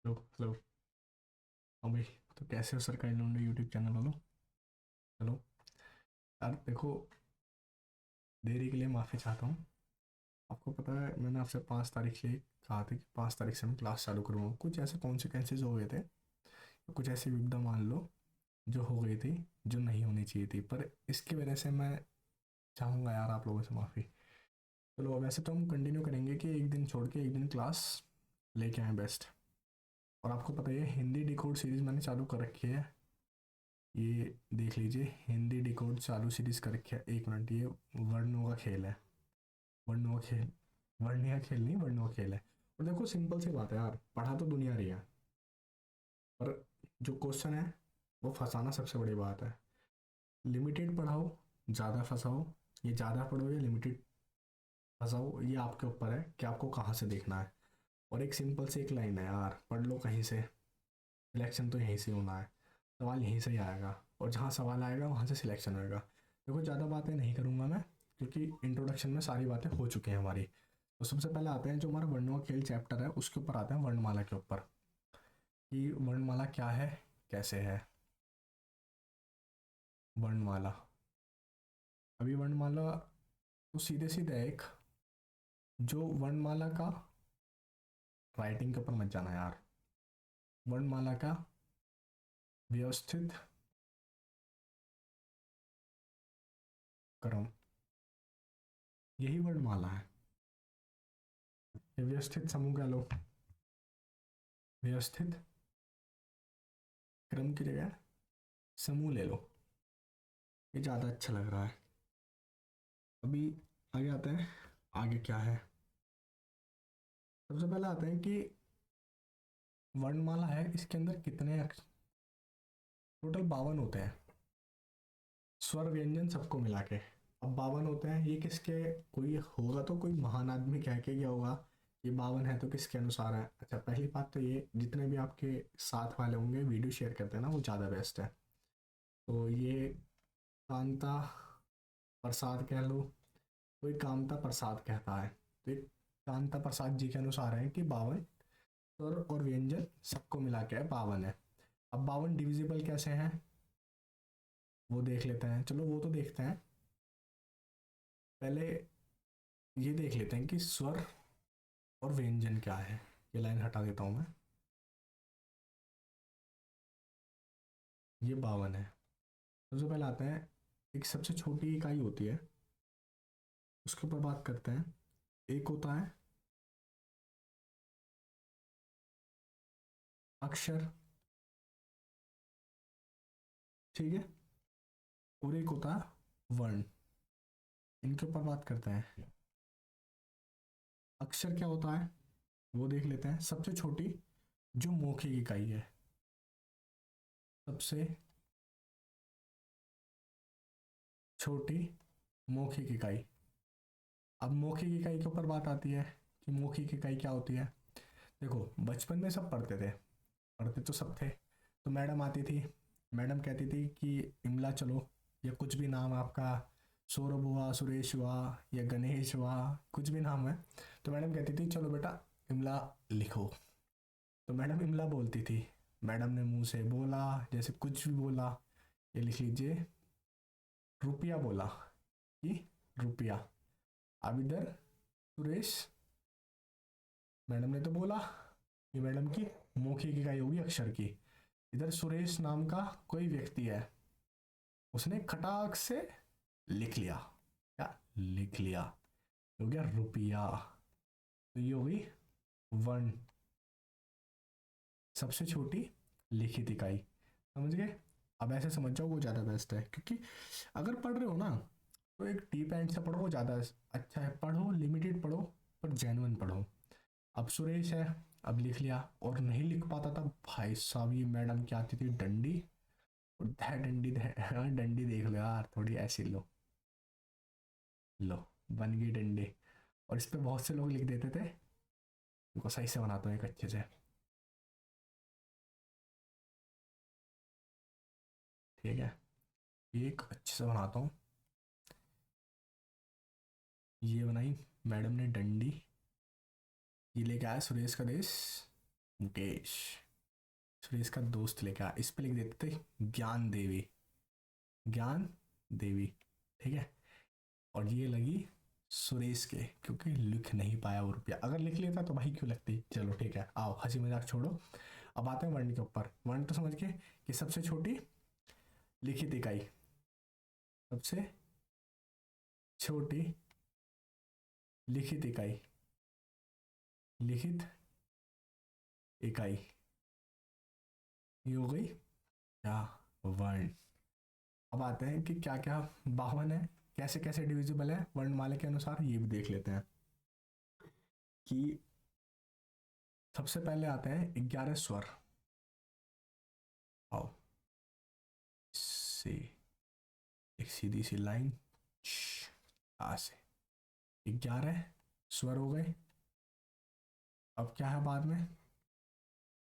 Hello hello. हाँ भाई। तो कैसे हो सरकारी लौंडे यूट्यूब चैनल वालों। हेलो। यार देखो, देरी के लिए माफ़ी चाहता हूँ। आपको पता है मैंने आपसे 5 तारीख से कहा था कि 5 तारीख से मैं क्लास चालू करूँगा। कुछ ऐसे कॉन्सिक्वेंसेज हो गए थे, कुछ ऐसी विपदा मान लो जो हो गई थी, जो नहीं होनी चाहिए थी, पर इसकी वजह से मैं चाहूँगा यार आप लोगों से माफ़ी। चलो वैसे तो हम कंटिन्यू करेंगे कि एक दिन छोड़ के एक दिन क्लास लेके आए बेस्ट। और आपको पता ही है हिंदी डिकोड सीरीज मैंने चालू कर रखी है। ये देख लीजिए, हिंदी डिकोड चालू सीरीज कर रखी है। एक मिनट, ये वर्णों का खेल है। वर्णों का खेल, वर्णीय खेल नहीं, वर्णों का खेल है। और देखो सिंपल सी बात है यार, पढ़ा तो दुनिया रही है, पर जो क्वेश्चन है वो फंसाना सबसे बड़ी बात है। लिमिटेड पढ़ाओ, ज़्यादा फंसाओ, ये ज़्यादा पढ़ो या लिमिटेड फंसाओ, ये आपके ऊपर है कि आपको कहाँ से देखना है। और एक सिंपल सी एक लाइन है यार, पढ़ लो कहीं से, सिलेक्शन तो यहीं से होना है। सवाल यहीं से ही आएगा, और जहाँ सवाल आएगा वहाँ से सिलेक्शन होएगा। देखो ज़्यादा बातें नहीं करूँगा मैं, क्योंकि इंट्रोडक्शन में सारी बातें हो चुकी हैं हमारी। तो सबसे पहले आते हैं जो हमारा वर्णों का खेल चैप्टर है, उसके ऊपर आते हैं वर्णमाला के ऊपर, कि वर्णमाला क्या है, कैसे है वर्णमाला। अभी वर्णमाला तो सीधे सीधे एक, जो वर्णमाला का, राइटिंग के ऊपर मत जाना यार, वर्णमाला का व्यवस्थित क्रम, यही वर्णमाला है। ये व्यवस्थित समूह कह लो, व्यवस्थित क्रम की जगह समूह ले लो, ये ज़्यादा अच्छा लग रहा है। अभी आगे आते हैं, आगे क्या है। सबसे पहले आते हैं कि वर्णमाला है, इसके अंदर कितने टोटल 52 होते हैं, स्वर व्यंजन सबको मिला के। अब 52 होते हैं, ये किसके, कोई होगा तो कोई महान आदमी कह के गया होगा ये 52 है, तो किसके अनुसार है। अच्छा पहली बात तो ये, जितने भी आपके साथ वाले होंगे वीडियो शेयर करते हैं ना, वो ज़्यादा बेस्ट है। तो ये कांता प्रसाद कह लो, कोई कामता प्रसाद कहता है, तो एक कांता प्रसाद जी के अनुसार है कि 52 स्वर और व्यंजन सबको मिला के 52 है। अब 52 डिविजिबल कैसे हैं वो देख लेते हैं, चलो वो तो देखते हैं। पहले ये देख लेते हैं कि स्वर और व्यंजन क्या है। ये लाइन हटा देता हूं मैं, ये 52 है। सबसे पहले आते हैं, एक सबसे छोटी इकाई होती है, उसके ऊपर बात करते हैं। एक होता है अक्षर, ठीक है, और एक होता है वर्ण। इनके ऊपर बात करते हैं। अक्षर क्या होता है वो देख लेते हैं। सबसे छोटी जो मौखिक इकाई है, सबसे छोटी मौखिक इकाई। अब मौखिक इकाई के ऊपर बात आती है कि मौखिक इकाई क्या होती है। देखो बचपन में सब पढ़ते थे, पढ़ते तो सब थे। तो मैडम आती थी, मैडम कहती थी कि इमला चलो, या कुछ भी नाम आपका, सौरभ हुआ, सुरेश हुआ, या गणेश हुआ, कुछ भी नाम है, तो मैडम कहती थी चलो बेटा इमला लिखो। तो मैडम इमला बोलती थी, मैडम ने मुंह से बोला, जैसे कुछ भी बोला, ये लिख लीजिए, रुपया बोला कि रुपया। अब इधर सुरेश, मैडम ने तो बोला, ये मैडम की मौखिक इकाई होगी अक्षर की। इधर सुरेश नाम का कोई व्यक्ति है, उसने खटाक से लिख लिया, क्या लिख लिया, हो गया रुपया। तो ये होगी वन, सबसे छोटी लिखित इकाई। समझ गए। अब ऐसे समझ जाओ, वो ज़्यादा बेस्ट है, क्योंकि अगर पढ़ रहे हो ना तो एक डीप एंड से पढ़ो, वो ज़्यादा अच्छा है। पढ़ो लिमिटेड पढ़ो, पर जेन्युइन पढ़ो। अब सुरेश है, अब लिख लिया, और नहीं लिख पाता था भाई साहब, ये मैडम क्या आती थी डंडी, और डंडी डंडी देख लो यार, थोड़ी ऐसी लो, लो बन गई डंडी। और इस पे बहुत से लोग लिख देते थे। इनको सही से बनाता हूँ एक अच्छे से, ठीक है, एक अच्छे से बनाता हूँ। ये बनाई मैडम ने डंडी, ये लेके आया सुरेश का देश, मुकेश। सुरेश का दोस्त लेके आ, इस पे लिख देते थे ज्ञान देवी, ज्ञान देवी, ठीक है। और ये लगी सुरेश के, क्योंकि लिख नहीं पाया वो रुपया, अगर लिख लेता तो भाई क्यों लगती। चलो ठीक है, आओ हंसी मजाक छोड़ो, अब आते हैं वर्ण के ऊपर। वर्ण तो समझ गए कि सबसे छोटी लिखित इकाई, सबसे छोटी लिखित इकाई, लिखित इकाई, ये हो गई क्या, वर्ण। अब आते हैं कि क्या क्या 52 है, कैसे कैसे डिविजिबल है वर्णमाला के अनुसार, ये भी देख लेते हैं। कि सबसे पहले आते हैं 11 स्वर। आओ से एक सीधी सी लाइन आ से 11 स्वर हो गए। अब क्या है बाद में,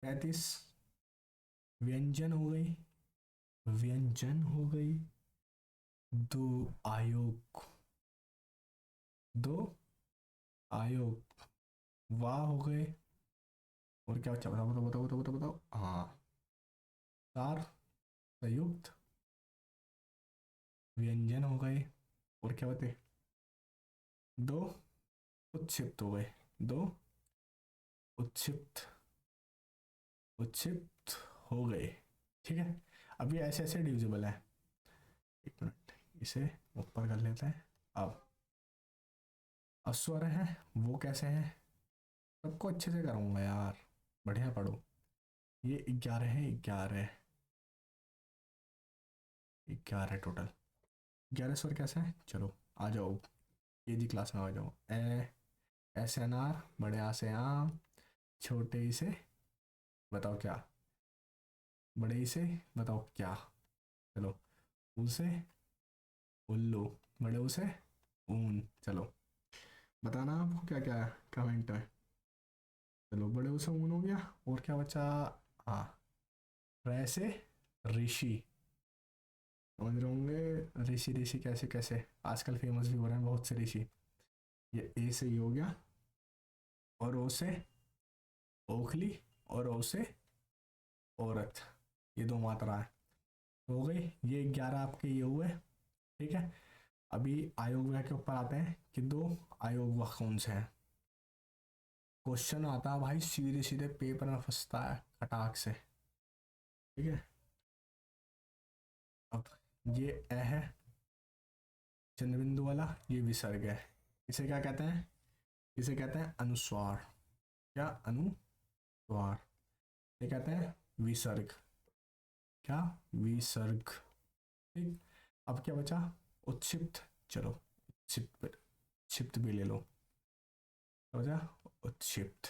35 व्यंजन हो गई, व्यंजन हो गई। दो आयोग, दो आयोग, वाह हो गए। और क्या बचा, बताओ बताओ बताओ बताओ बताओ बताओ, हाँ 4 संयुक्त व्यंजन हो गए। और क्या बते, 2 उच्छिप्त हो गए, 2 उच्छिप्त, उच्छिप्त हो गए, ठीक है। अब ये ऐसे ऐसे डिविजिबल है। एक मिनट, इसे ऊपर कर लेते हैं। अब अस्वर है, वो कैसे है, सबको अच्छे से करूंगा यार, बढ़िया पढ़ो। ये 11 है, 11, 11 टोटल। 11 स्वर कैसे है, चलो आ जाओ केजी क्लास में आ जाओ। ए, ऐसे अनार, बड़े आ से आम, छोटे ई से बताओ क्या, बड़े ई से बताओ क्या, चलो ऊ से उल्लू, बड़े ऊ से ऊन, चलो बताना आपको क्या क्या है कमेंट में। चलो बड़े ऊ से ऊन हो गया, और क्या बचा, हाँ रै से ऋषि, समझ रहे होंगे ऋषि, ऋषि कैसे कैसे आजकल फेमस भी हो रहे हैं बहुत से ऋषि। ये ए से ही हो गया, और ओ से ओखली, और ओ से औरत, ये 2 मात्रा है, हो गई। ये 11 आपके ये हुए, ठीक है। अभी आयोग व्यय के ऊपर आते हैं कि 2 आयोग वह कौन से हैं। क्वेश्चन आता है भाई सीधे सीधे पेपर में फंसता है कटाक से, ठीक है। अब ये ए है चंद्रबिंदु वाला, ये विसर्ग है, इसे क्या कहते हैं, इसे कहते हैं अनुस्वार, क्या अनुस्वार, ये कहते हैं विसर्ग, क्या विसर्ग, ठीक। अब क्या बचा, उत्क्षिप्त, चलो उत्क्षिप्त, उत्क्षिप्त भी ले लो, क्या बचा, उत्क्षिप्त,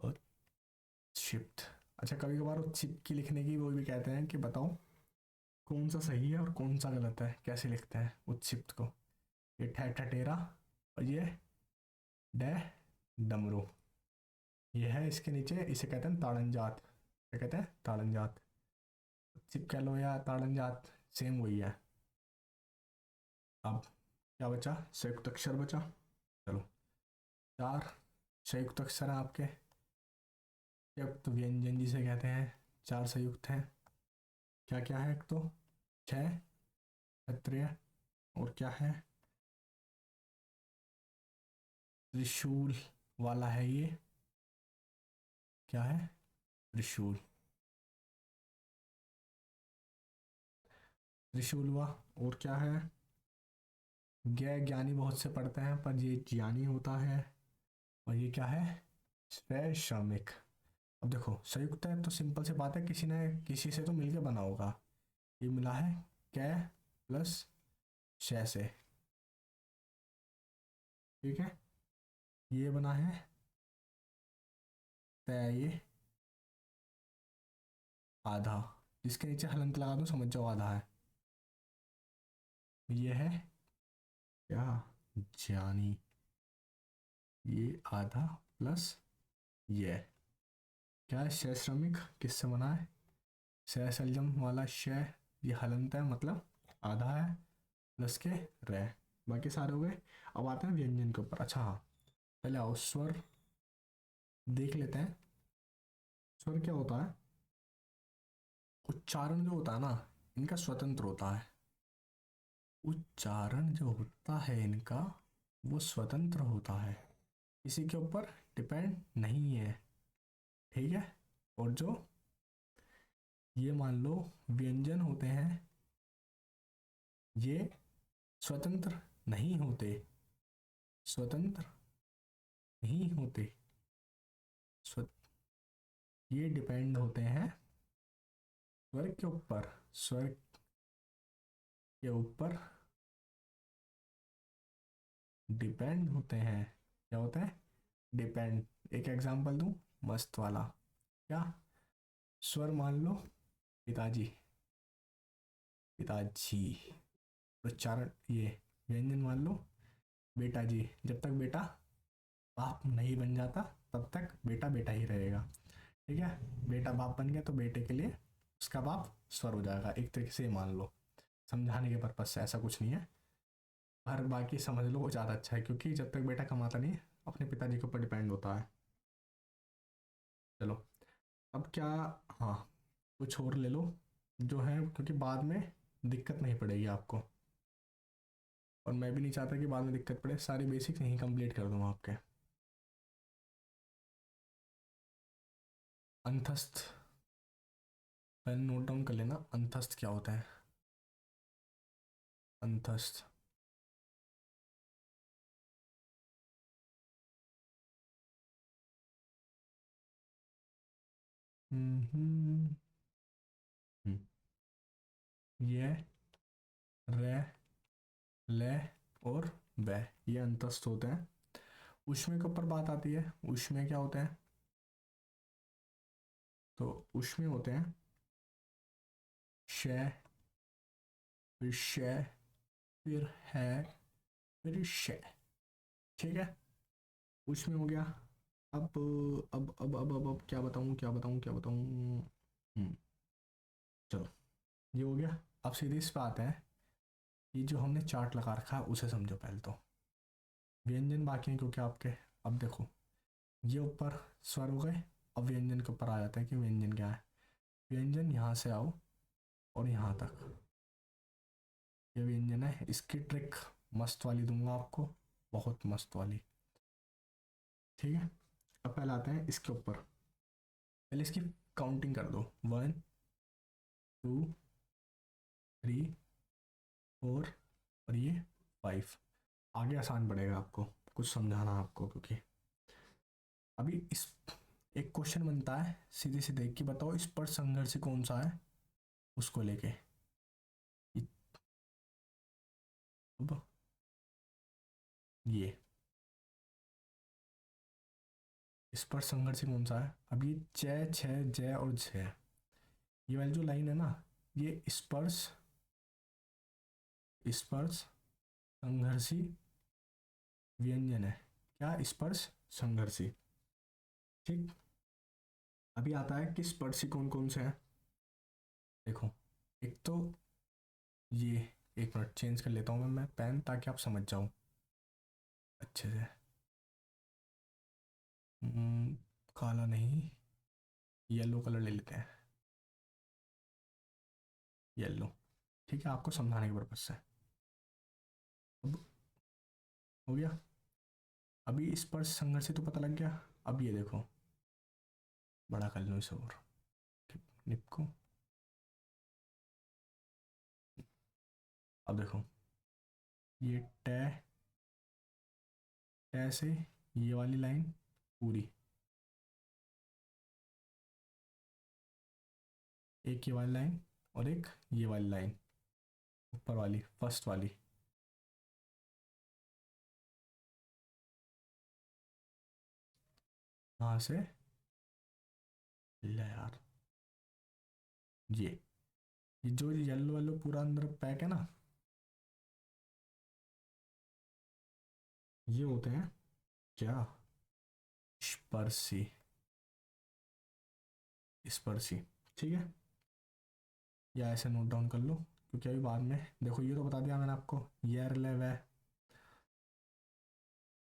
उत्क्षिप्त। अच्छा कभी कभार उत्क्षिप्त की लिखने की वो भी कहते हैं कि बताओ कौन सा सही है और कौन सा गलत है, कैसे लिखते हैं उत्क्षिप्त को। ये ठटेरा, और ये डे डमरू, ये है इसके नीचे, इसे कहते हैं ताड़नजात, क्या कहते हैं ताड़नजात, उत्क्षिप्त कह लो या ताड़नजात, सेम वही है। अब क्या बचा, संयुक्त अक्षर बचा, चलो 4 संयुक्त अक्षर हैं आपके, संयुक्त व्यंजन जिसे कहते हैं, 4 संयुक्त हैं। क्या क्या है, एक तो 6 क्षत्रिय, और क्या है त्रिशूल वाला है ये, क्या है त्रिशूल, त्रिशूल हुआ। और क्या है, ज्ञानी बहुत से पढ़ते हैं पर ये ज्ञानी होता है। और ये क्या है, स्वय श्रमिक। अब देखो संयुक्त है तो सिंपल सी बात है, किसी ने किसी से तो मिलके बना होगा, ये मिला है कै प्लस शय से, ठीक है। ये बना है तय, ये आधा, जिसके नीचे हलंत लगा दो समझ जाओ आधा है। ये है क्या, ज्ञानी, ये आधा प्लस ये क्या है, शय श्रमिक किससे बना है, शय सलजम वाला शय, ये हलंत है मतलब आधा है, प्लस के रे, बाकी सारे हो गए। अब आते हैं व्यंजन के ऊपर। अच्छा हाँ, पहले आओ स्वर देख लेते हैं स्वर क्या होता है, उच्चारण जो होता है ना, इनका स्वतंत्र होता है। उच्चारण जो होता है इनका, वो स्वतंत्र होता है, किसी के ऊपर डिपेंड नहीं है। ठीक है। और जो ये मान लो व्यंजन होते हैं, ये स्वतंत्र नहीं होते, स्वतंत्र नहीं होते, स्व, ये डिपेंड होते हैं स्वर के ऊपर, स्वर के ऊपर डिपेंड होते हैं। क्या होते हैं? डिपेंड। एक एग्जांपल दूं मस्त वाला, क्या? स्वर मान लो पिताजी, पिताजी। उच्चारण ये व्यंजन मान लो बेटा जी। जब तक बेटा बाप नहीं बन जाता तब तक बेटा बेटा ही रहेगा। ठीक है। बेटा बाप बन गया तो बेटे के लिए उसका बाप स्वर हो जाएगा, एक तरीके से मान लो, समझाने के पर्पज से, ऐसा कुछ नहीं है। पर बाकी समझ लो वो ज़्यादा अच्छा है, क्योंकि जब तक बेटा कमाता नहीं अपने पिताजी के ऊपर डिपेंड होता है। चलो, अब क्या, हाँ, कुछ और ले लो जो है, क्योंकि बाद में दिक्कत नहीं पड़ेगी आपको, और मैं भी नहीं चाहता कि बाद में दिक्कत पड़े। सारी बेसिक्स यहीं कंप्लीट कर दूंगा आपके। अंतस्थ, पहले नोट डाउन कर लेना, अंतस्थ क्या होता है? अंतस्थ, हम्म, हम्म, ये रे, ले और वे, ये अंतस्थ होते हैं। उष्मे के ऊपर बात आती है, उष्मे क्या होते हैं? तो उष्मे होते हैं श, फिर श, फिर है, फिर श। ठीक है। उष्मे हो गया। अब अब क्या बताऊं, क्या बताऊं, क्या बताऊं। चलो, ये हो गया। अब सीधे इस पे आते हैं, ये जो हमने चार्ट लगा रखा है उसे समझो पहले तो। व्यंजन बाकी हैं क्योंकि आपके, अब देखो, ये ऊपर स्वर हो गए। अब व्यंजन के ऊपर आ जाता है कि व्यंजन क्या है। व्यंजन यहाँ से आओ और यहाँ तक, ये व्यंजन है। इसकी ट्रिक मस्त वाली दूंगा आपको, बहुत मस्त वाली। ठीक है। अब पहले आते हैं इसके ऊपर, पहले इसकी काउंटिंग कर दो। 1 2 3 4 और ये 5। आगे आसान पड़ेगा आपको कुछ समझाना आपको, क्योंकि अभी इस, एक क्वेश्चन बनता है सीधे सीधे कि बताओ स्पर्श संघर्ष कौन सा है, उसको लेके। अब ये स्पर्श संघर्ष कौन सा है? अब ये जय, छह, जय और जय, ये वाली जो लाइन है ना, ये स्पर्श, स्पर्श संघर्षी व्यंजन है। क्या? स्पर्श संघर्षी। ठीक। अभी आता है कि स्पर्शी कौन कौन से हैं। देखो, एक तो ये, एक मिनट चेंज कर लेता हूँ मैं पेन, ताकि आप समझ जाओ अच्छे से। काला नहीं, येलो कलर ले लेते हैं, येलो। ठीक है, आपको समझाने के पर्पज से। अब हो गया। अभी स्पर्श संघर्ष से तो पता लग गया। अब ये देखो, बड़ा कर लो इसे और, निप को। अब देखो, ये टे, टे से ये वाली लाइन पूरी, एक ये वाली लाइन और एक ये वाली लाइन, ऊपर वाली फर्स्ट वाली। यहाँ से, ले यार, ये जो येलो वालो पूरा अंदर पैक है ना, ये होते हैं क्या? स्पर्शी, स्पर्शी। ठीक है। या ऐसे नोट डाउन कर लो, क्योंकि अभी बाद में देखो, ये तो बता दिया मैंने आपको, ये ले वह।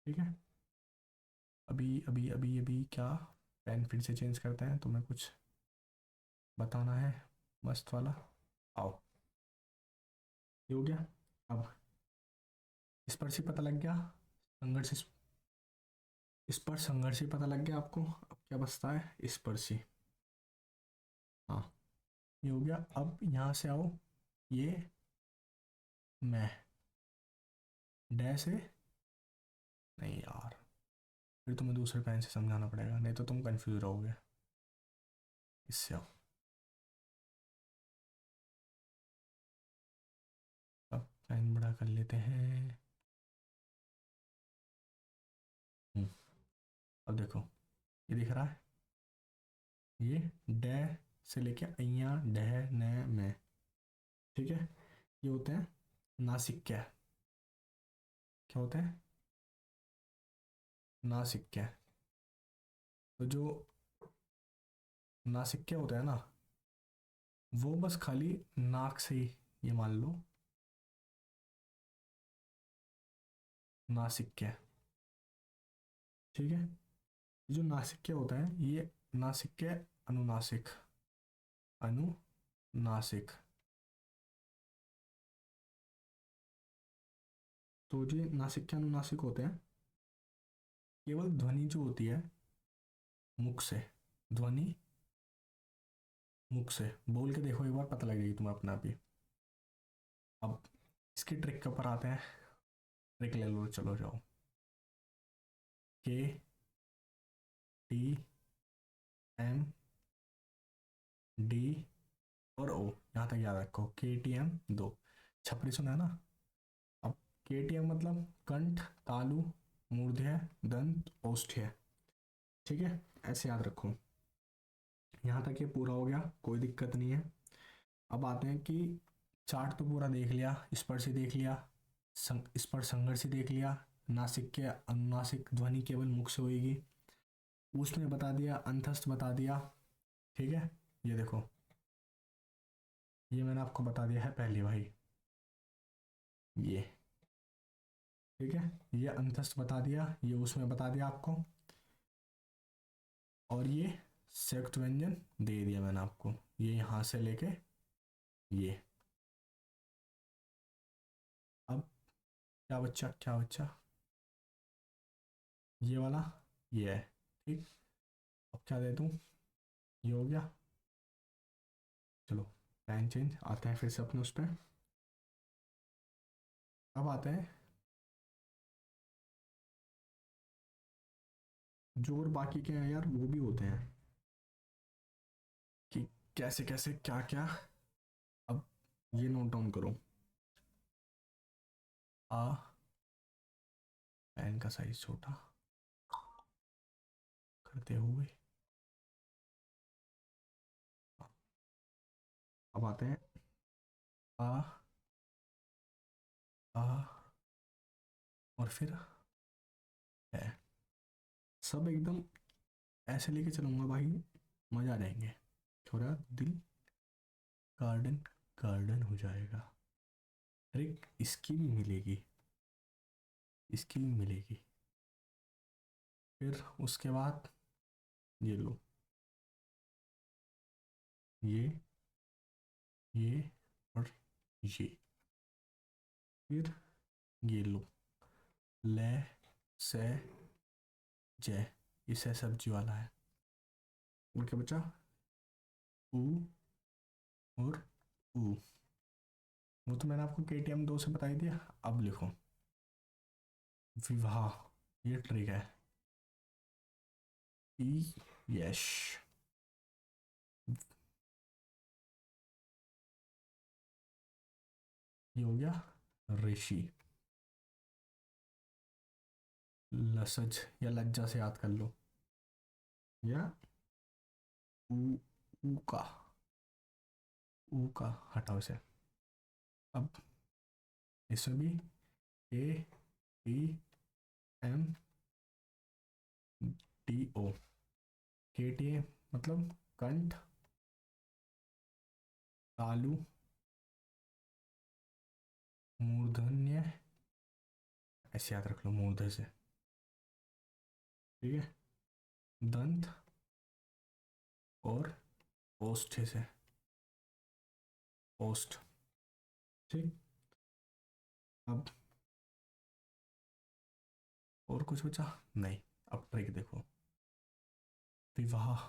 ठीक है। अभी अभी अभी अभी क्या, पेन फिर से चेंज करते हैं, तुम्हें कुछ बताना है मस्त वाला। आओ, ये हो गया। अब स्पर्शी पता लग गया, संघर्ष स्पर्श संघर्षी पता लग गया आपको। अब क्या बचता है, स्पर्शी। हाँ, ये हो गया। अब यहाँ से आओ, ये मैं डैश है। नहीं यार, फिर तुम्हें दूसरे पेन से समझाना पड़ेगा, नहीं तो तुम कंफ्यूज रहोगे। इससे आओ, अब पेन बड़ा कर लेते हैं। हम्म, अब देखो, ये दिख रहा है, ये डे से लेके अइया डह न में, ठीक है। ये होते हैं नासिक्य। क्या होते हैं, नासिक्य। तो जो नासिक्य होता है ना, वो बस खाली नाक से ही, ये मान लो नासिक्य, ठीक है। जो नासिक्य होता है, ये नासिक्य अनुनासिक, अनुनासिक। तो जो नासिक्य अनुनासिक होते हैं, केवल ध्वनि जो होती है मुख से, ध्वनि मुख से बोल के देखो एक बार, पता लगेगी तुम्हें अपने आप ही। अब इसकी ट्रिक के ऊपर आते हैं, ट्रिक ले लो, चलो जाओ। के टी एम डी और ओ, यहाँ तक याद रखो। के टी एम दो, छपरी सुना है ना। अब के टी एम मतलब कंठ, तालु, मूर्धन्य, दंत, औष्ठ्य, ठीक है। ऐसे याद रखो। यहाँ तक ये पूरा हो गया, कोई दिक्कत नहीं है। अब आते हैं कि चार्ट तो पूरा देख लिया, स्पर्शी देख लिया, स्पर्श संघर्षी देख लिया, नासिक के अनुनासिक ध्वनि केवल मुख से होगी, उसने बता दिया, अंतस्थ बता दिया, ठीक है। ये देखो, ये मैंने आपको बता दिया है पहले भाई, ये ठीक है। ये अंतस्थ बता दिया, ये उसमें बता दिया आपको, और ये संयुक्त व्यंजन दे दिया मैंने आपको, ये यहां से लेके ये। अब क्या बच्चा, क्या बच्चा, ये वाला, ये है, ठीक। अब क्या दे दूं, ये हो गया। चलो, लाइन चेंज, आते हैं फिर से अपने उस पर। अब आते हैं जो और बाकी के हैं यार, वो भी होते हैं कि कैसे कैसे क्या क्या। अब ये नोट डाउन करो, आ, पेन का साइज छोटा करते हुए। अब आते हैं आ, आ और फिर है, सब एकदम ऐसे लेके चलूंगा भाई, मजा आ जाएंगे, थोड़ा दिल गार्डन गार्डन हो जाएगा। ट्रिक इसकी भी मिलेगी, इसकी भी मिलेगी। फिर उसके बाद ये लो, ये और ये, फिर ये लो, ले से जय, इसे सब्जी वाला है। उनके बच्चा ऊ और ऊ, वो तो मैंने आपको KTM 2 से बताई दिया। अब लिखो विवाह, ये ट्रिक है, ई यश, ये हो गया ऋषि, लसज या लज्जा से याद कर लो, या ऊ, ऊ का, ऊ का हटाओ इसे। अब इसमें भी KTMDO, KTA मतलब कंठ, तालु, मूर्धन्य, ऐसे याद रख लो मूर्धन्य से, ठीक है, दंत, और ओष्ठे से, ओष्ठ। ठीक, अब और कुछ बचा नहीं। अब ट्रिक देखो, विवाह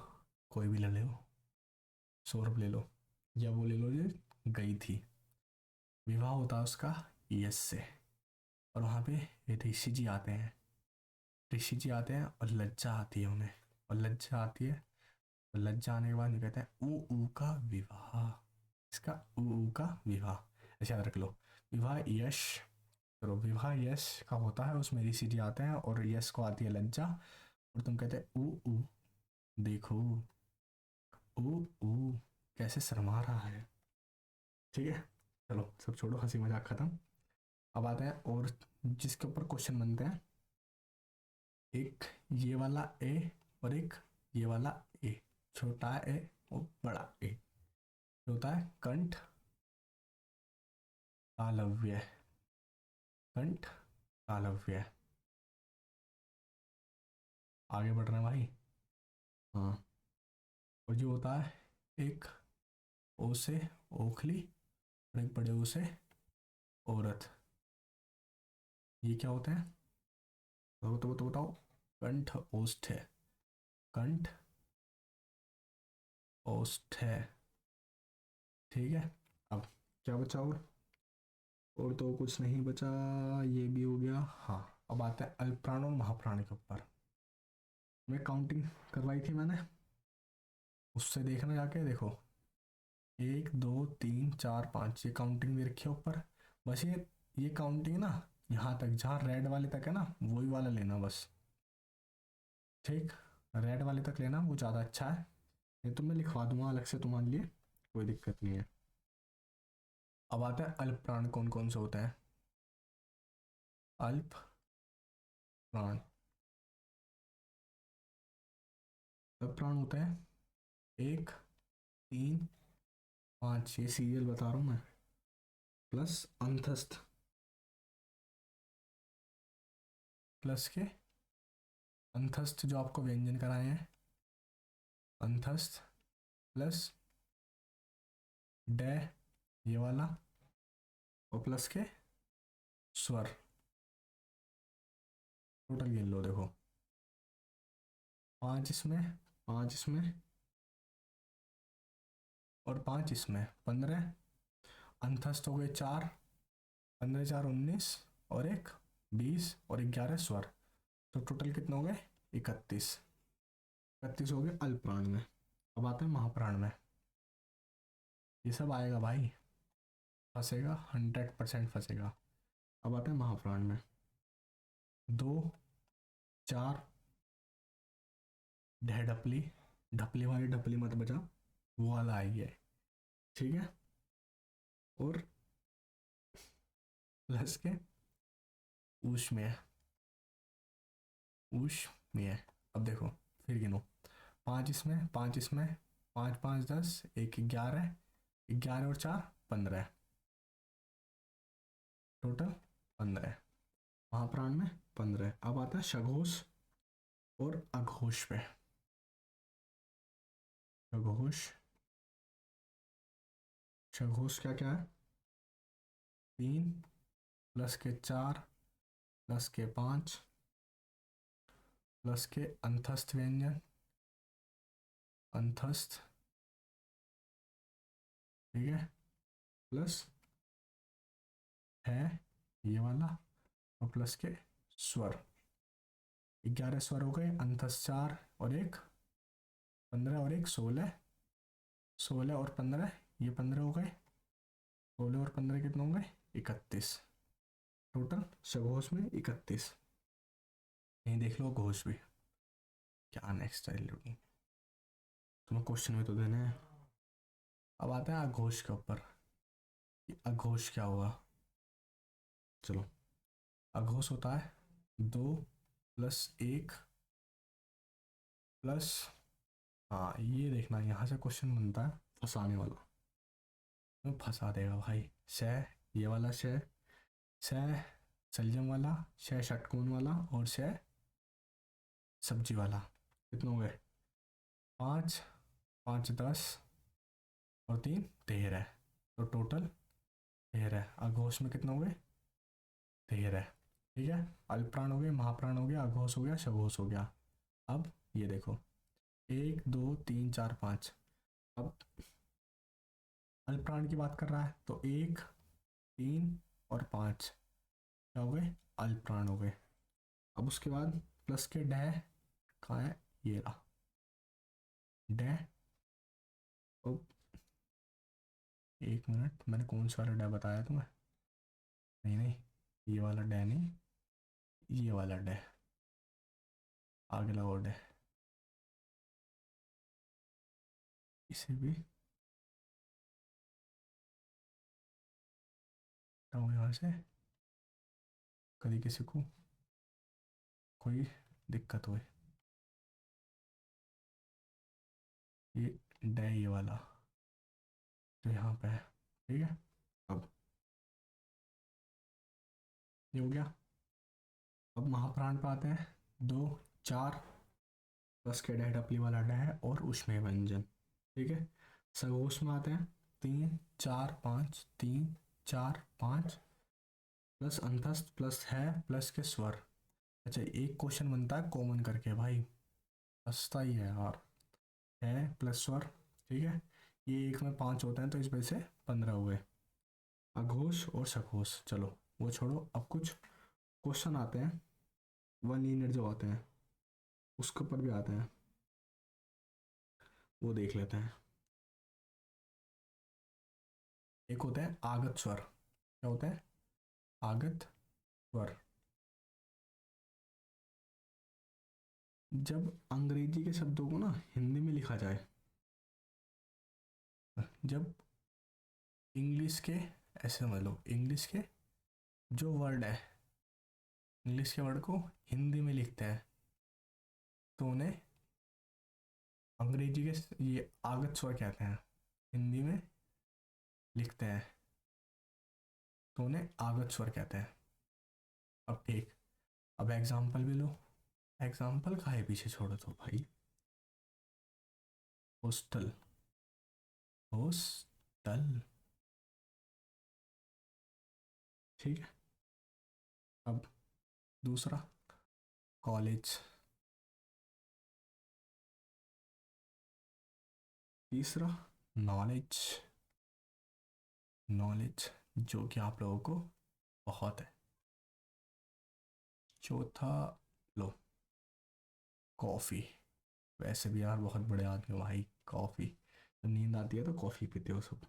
कोई भी ले लो, सौरभ ले लो या वो ले लो जो गई थी, विवाह होता है उसका यस से, और वहाँ पे ऋषि जी आते हैं, ऋषि जी आते हैं और लज्जा आती है उन्हें, और लज्जा आती है, और लज्जा आने के बाद ये कहते हैं ऊ ऊ का विवाह, इसका ऊ ऊ का विवाह, ऐसे याद रख लो। विवाह यश, चलो विवाह यश का होता है, उसमें ऋषि जी आते हैं और यश को आती है लज्जा, और तुम कहते हैं ऊ ऊ, देखो ऊ ऊ कैसे शर्मा रहा है। ठीक है, चलो सब छोड़ो, हंसी मजाक खत्म। अब आते हैं और जिसके ऊपर क्वेश्चन बनते हैं, एक ये वाला ए और एक ये वाला ए, छोटा ए और बड़ा ए, होता है कंठ तालव्य, कंठ तालव्य। आगे बढ़ रहे हैं भाई। हाँ, और जो होता है एक ओ से ओखली, और एक बड़े ओ से औरत, ये क्या होते हैं, तो बताओ। कंठ ओष्ठ है, कंठ ओष्ठ है। ठीक है, अब क्या बचा और तो कुछ नहीं बचा, ये भी हो गया। हाँ, अब आता है अल्पप्राण और महाप्राण के ऊपर। मैं काउंटिंग करवाई थी मैंने, उससे देखना जाके, देखो 1 2 3 4 5, ये काउंटिंग भी रखी है ऊपर। बस ये काउंटिंग ना यहाँ तक, जहाँ रेड वाले तक है ना, वही वाला लेना बस। ठीक, रेड वाले तक लेना, वो ज़्यादा अच्छा है। ये तो मैं लिखवा दूंगा अलग से तुम्हारे लिए, कोई दिक्कत नहीं है। अब आता है अल्प प्राण कौन कौन से होते हैं। अल्प प्राण, अल्प प्राण होते हैं 1 3 5, ये सीरियल बता रहा हूँ मैं, प्लस अंतस्थ, प्लस के अंतस्थ जो आपको व्यंजन कराए हैं, अंतस्थ प्लस डे ये वाला, और प्लस के स्वर, टोटल गिन लो देखो, 5 इसमें, 5 इसमें और 5 इसमें, 15। अंतस्थ हो गए 4, 15 4 19, और एक 20, और 11 स्वर, तो टोटल कितने हो गए 31। 31 हो गए अल्पप्राण में। अब आते हैं महाप्राण में, ये सब आएगा भाई, फंसेगा 100% फंसेगा। अब आते हैं महाप्राण में, 2 4 ढपली, ढपली वाली ढपली मत बचा, वो वाला आई है। ठीक है, और प्लस के ऊष्मीय, ऊष्मीय। अब देखो फिर गिनो, 5 इसमें, 5 इसमें, 5 5 10, एक 11, 11 और 4 15, टोटल 15, महाप्राण में 15। अब आता है सघोष और अघोष पे। सघोष, सघोष क्या क्या है, 3 प्लस के 4 प्लस के 5 प्लस के अंतस्थ व्यंजन, अंतस्थ, ठीक है, प्लस है ये वाला, और प्लस के स्वर, 11 स्वर हो गए, अंतस्थ 4 और एक 15 और एक 16, 16 और 15, ये 15 हो गए, 16 और 15 कितने हो गए 31, टोटल सघोष में 31। यहीं देख लो घोष भी, क्या नेक्स्ट स्टाइल लूंगी, तुम्हें क्वेश्चन में तो देने हैं। अब आता है अघोष के ऊपर, अघोष क्या होगा, चलो। अघोष होता है 2 + 1 प्लस, हाँ ये देखना यहाँ से क्वेश्चन बनता है फंसाने वाला, तो फंसा देगा भाई। शह ये वाला शह, शह सलजम वाला, शह षटकोण वाला, और शह सब्जी वाला, कितने हो गए 5 5 10 और 3 13, तो टोटल 13। अघोष में कितना हो गए? 13। ठीक है, अल्पप्राण हो गए, महाप्राण हो गया, अघोष हो गया, सघोष हो गया। अब ये देखो, 1 2 3 4 5। अब अल्पप्राण की बात कर रहा है तो 1 3 और 5 क्या हो गए? अल्पप्राण हो गए। अब उसके बाद प्लस के डह कहाँ है? ये रहा डह। अब 1 मिनट, मैंने कौन सा वाला डह बताया तुम्हें? नहीं नहीं, ये वाला डह नहीं, ये वाला डह, आगे लगाओ डह। इसे भी हटाओ यहाँ से। कभी किसी को कोई दिक्कत हो, ये डह ये वाला जो यहाँ पे है। ठीक है, अब ये हो गया। अब महाप्राण पे आते हैं। 2 4 प्लस के डह डपली वाला डह और उसमें व्यंजन। ठीक है, सगोश में आते हैं। 3 4 5, 3 4 5 प्लस अंतस्थ प्लस है प्लस के स्वर। अच्छा, एक क्वेश्चन बनता है कॉमन करके भाई, सस्ता ही है यार। है प्लस स्वर। ठीक है, ये एक में 5 होते हैं तो इस वजह से 15 हुए। अघोष और सघोष, चलो वो छोड़ो, अब कुछ क्वेश्चन आते हैं वन लीनियर जो आते हैं, उसके ऊपर भी आते हैं, वो देख लेते हैं। एक होता है आगत स्वर। क्या होता है? आगत स्वर। जब अंग्रेजी के शब्दों को ना हिंदी में लिखा जाए, जब इंग्लिश के, ऐसे समझ लो, इंग्लिश के जो वर्ड है, इंग्लिश के वर्ड को हिंदी में लिखते हैं तो उन्हें अंग्रेजी के ये आगत स्वर कहते हैं। हिंदी में लिखते हैं तो उन्हें आगत स्वर कहते हैं। अब ठीक, अब एग्जाम्पल भी लो। एग्जाम्पल का है पीछे छोड़ो तो भाई। Hostel, hostel. ठीक है, अब दूसरा कॉलेज, तीसरा नॉलेज, नॉलेज जो कि आप लोगों को बहुत है। चौथा लो कॉफ़ी। वैसे भी यार बहुत बड़े आदमी हो भाई, कॉफ़ी जब नींद आती है तो कॉफ़ी पीते हो सब।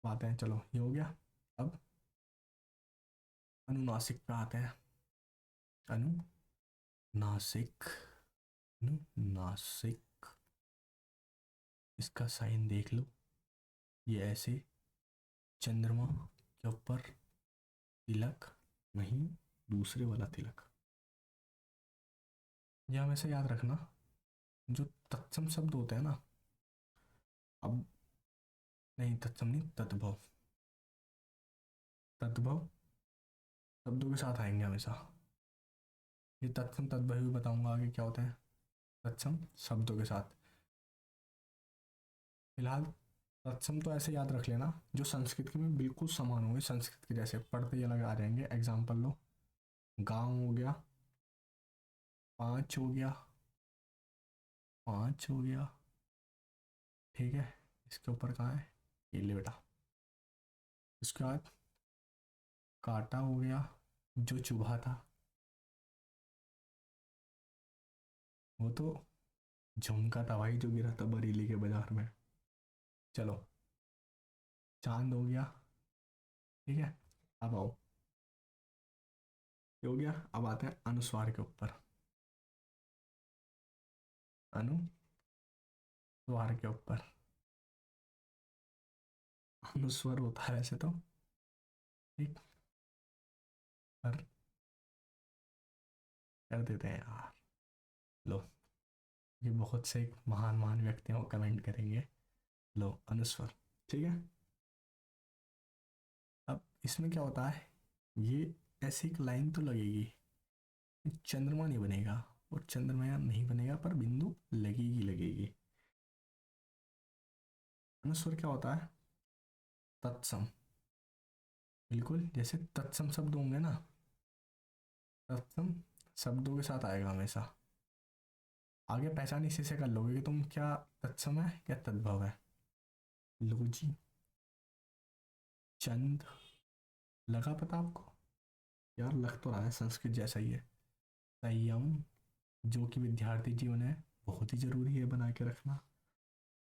बातें हैं, चलो ये हो गया। अब अनुनासिक पे आते हैं। अनुनासिक, अनुनासिक, इसका साइन देख लो। ये ऐसे चंद्रमा के ऊपर तिलक, वहीं दूसरे वाला तिलक। यह हमेशा याद रखना, जो तत्सम शब्द होते हैं ना, अब नहीं तत्सम नहीं, तद्भव, तद्भव शब्दों के साथ आएंगे हमेशा। ये तत्सम तद्भव भी बताऊंगा आगे क्या होते हैं तत्सम शब्दों के साथ। फिलहाल तत्सम तो ऐसे याद रख लेना जो संस्कृत के में बिल्कुल समान होंगे, संस्कृत के जैसे पढ़ते ही अलग आ जाएंगे। एग्जाम्पल लो, गांव हो गया, 5 हो गया, 5 हो गया। ठीक है, इसके ऊपर कहाँ है? ये ले बेटा। इसके बाद काटा हो गया, जो चुभा था, वो तो झुमका था भाई जो गिरा था बरेली के बाजार में। चलो, चांद हो गया। ठीक है, अब आओ, ये हो गया। अब आते हैं अनुस्वार के ऊपर। अनुस्वार के ऊपर, अनुस्वर होता है वैसे तो, ठीक, पर कर देते हैं यार। लो, ये बहुत से महान महान व्यक्तियों को कमेंट करेंगे। लो अनुस्वर। ठीक है, अब इसमें क्या होता है, ये ऐसी एक लाइन तो लगेगी, चंद्रमा नहीं बनेगा और चंद्रमा नहीं बनेगा, पर बिंदु लगेगी लगेगी। अनुस्वर क्या होता है? तत्सम। बिल्कुल, जैसे तत्सम शब्द होंगे ना, तत्सम शब्दों के साथ आएगा हमेशा। आगे पहचान इसी से कर लोगे कि तुम क्या तत्सम है या तद्भव है। लो जी, चंद। लगा पता आपको? यार लग तो रहा है संस्कृत जैसा ही है। संयम, जो कि विद्यार्थी जीवन है बहुत ही जरूरी है बना के रखना।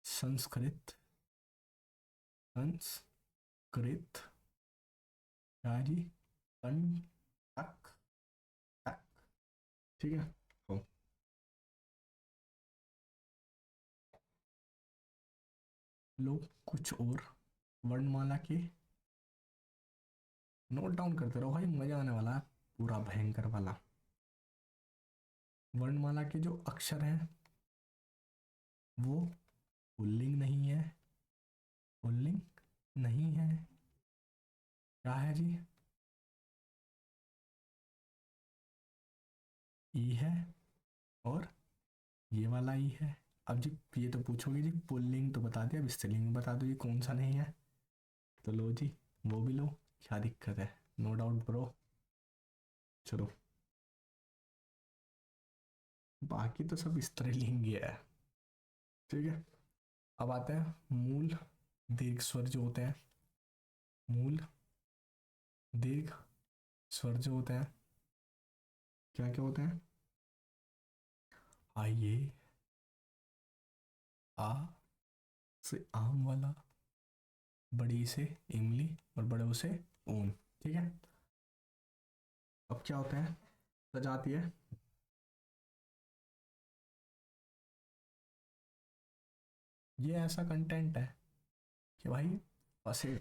संस्कृत, संस्कृत, क्या जी? कन, तक, तक। ठीक है। हो। लो, कुछ और वर्णमाला के नोट डाउन करते रहो भाई, मजा आने वाला है पूरा भयंकर वाला। वर्णमाला के जो अक्षर हैं वो पुल्लिंग नहीं है, पुल्लिंग नहीं है। क्या है जी? ई है, और ये वाला ई है। अब जी ये तो पूछोगे जी पुल्लिंग तो बता दिया, अब स्त्रीलिंग में बता दो जी कौन सा नहीं है। तो लो जी, वो भी लो, क्या दिक्कत है? No doubt bro. चलो, बाकी तो सब स्त्रीलिंग ही है। ठीक है। अब आते हैं मूल दीर्घ स्वर जो होते हैं। मूल दीर्घ स्वर जो होते हैं, क्या क्या होते हैं? आइए, आ से आम वाला, बड़ी से इमली, और बड़े से ऊन। ठीक है। अब क्या होता है? सजाती है। ये ऐसा कंटेंट है कि भाई ऐसे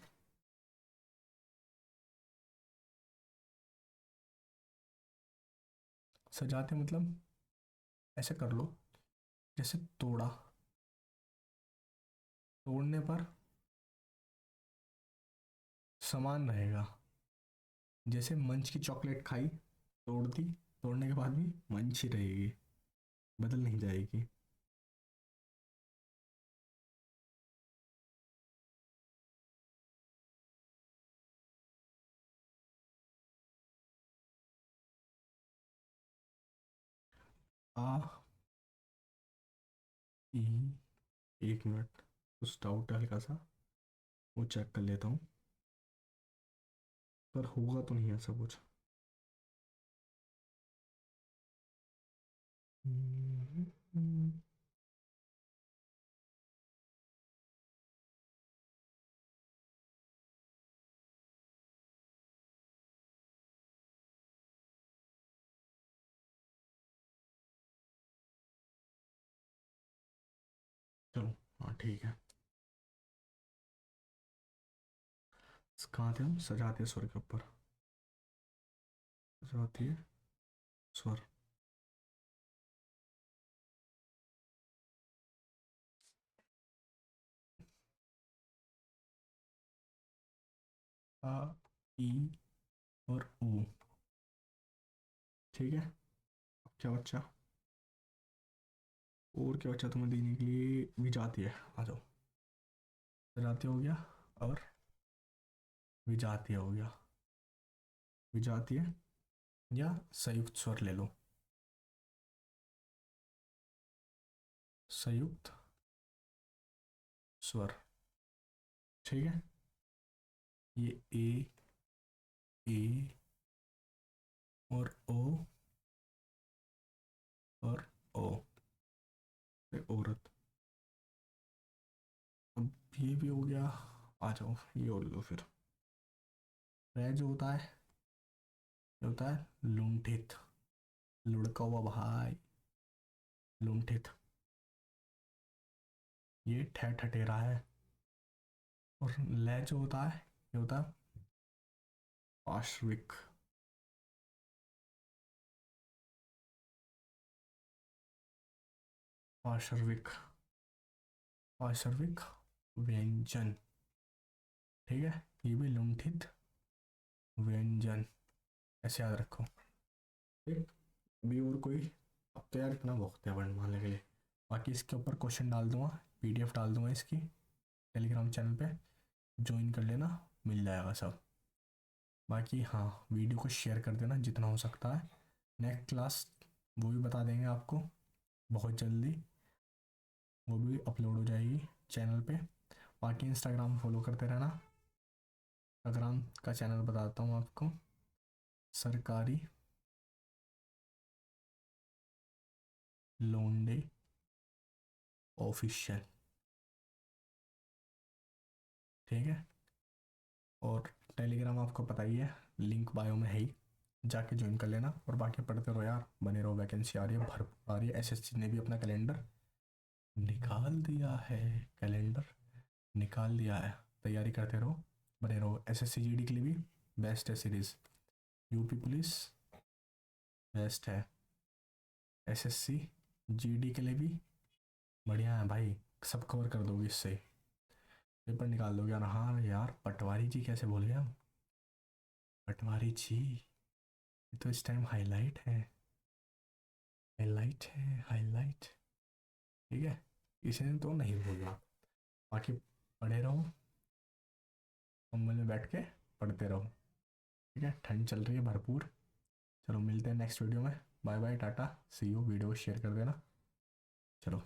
सजाते मतलब ऐसे कर लो, जैसे तोड़ा, तोड़ने पर समान रहेगा। जैसे मंच की चॉकलेट खाई, तोड़ दी, तोड़ने के बाद भी मंच ही रहेगी, बदल नहीं जाएगी। आ, ई, एक मिनट, कुछ डाउट है हल्का सा, वो चेक कर लेता हूँ, पर होगा तो नहीं ऐसा कुछ। हम्म, हम्म, चलो, हाँ ठीक है। कहाँ थे हम? सजाते स्वर के ऊपर। सजाती है स्वर। आ, ई और ऊ। ठीक है। अब क्या बच्चा? और क्या बच्चा तुम्हें देने के लिए? भी जाती है, आ जाओ। सजाती हो गया, और विजातीय हो गया। विजातीय या संयुक्त स्वर ले लो। संयुक्त स्वर। ठीक है। ये ए और ओ और ओ, फिर औरत। अब ये भी हो गया। आ जाओ, ये और लो फिर। रै जो होता है, ये होता है लुंठित, लुढ़का हुआ भाई, लुंठित। ये ठठेरा है। और लय जो होता है, ये होता है पार्श्विक। पार्श्विक, पार्श्विक व्यंजन। ठीक है। ये भी लुंठित व्यंजन, ऐसे याद रखो। ठीक। भी और कोई? अब तो यार इतना बहुत है वर्णमाला के लिए। बाकी इसके ऊपर क्वेश्चन डाल दूंगा, पीडीएफ डाल दूंगा इसकी। टेलीग्राम चैनल पे ज्वाइन कर लेना, मिल जाएगा सब। बाकी हाँ, वीडियो को शेयर कर देना जितना हो सकता है। नेक्स्ट क्लास वो भी बता देंगे आपको बहुत जल्दी, वो भी अपलोड हो जाएगी चैनल पे। बाकी इंस्टाग्राम फॉलो करते रहना। इंस्टाग्राम का चैनल बताता हूँ आपको, सरकारी लोंडे ऑफिशियल, ठीक है। और टेलीग्राम आपको पता ही है, लिंक बायो में है ही, जाके ज्वाइन कर लेना। और बाकी पढ़ते रहो यार, बने रहो, वैकेंसी आ रही है, भरपूर आ रही है। एसएससी ने भी अपना कैलेंडर निकाल दिया है, कैलेंडर निकाल दिया है। तैयारी करते रहो, बने रहो। एसएससी जीडी के लिए भी बेस्ट है सीरीज, यूपी पुलिस बेस्ट है, एसएससी जीडी के लिए भी बढ़िया है भाई, सब कवर कर दोगे इससे, पेपर निकाल दोगे। और हाँ यार, पटवारी जी कैसे भूल गया हम, पटवारी जी ये तो इस टाइम हाईलाइट है, हाईलाइट है, हाईलाइट, ठीक है। इसे तो नहीं भूलना। बाकी पढ़े रहो, कंबल में बैठ के पढ़ते रहो, ठीक है। ठंड चल रही है भरपूर। चलो मिलते हैं नेक्स्ट वीडियो में, bye bye, tata, see you. Video को शेयर कर देना, चलो।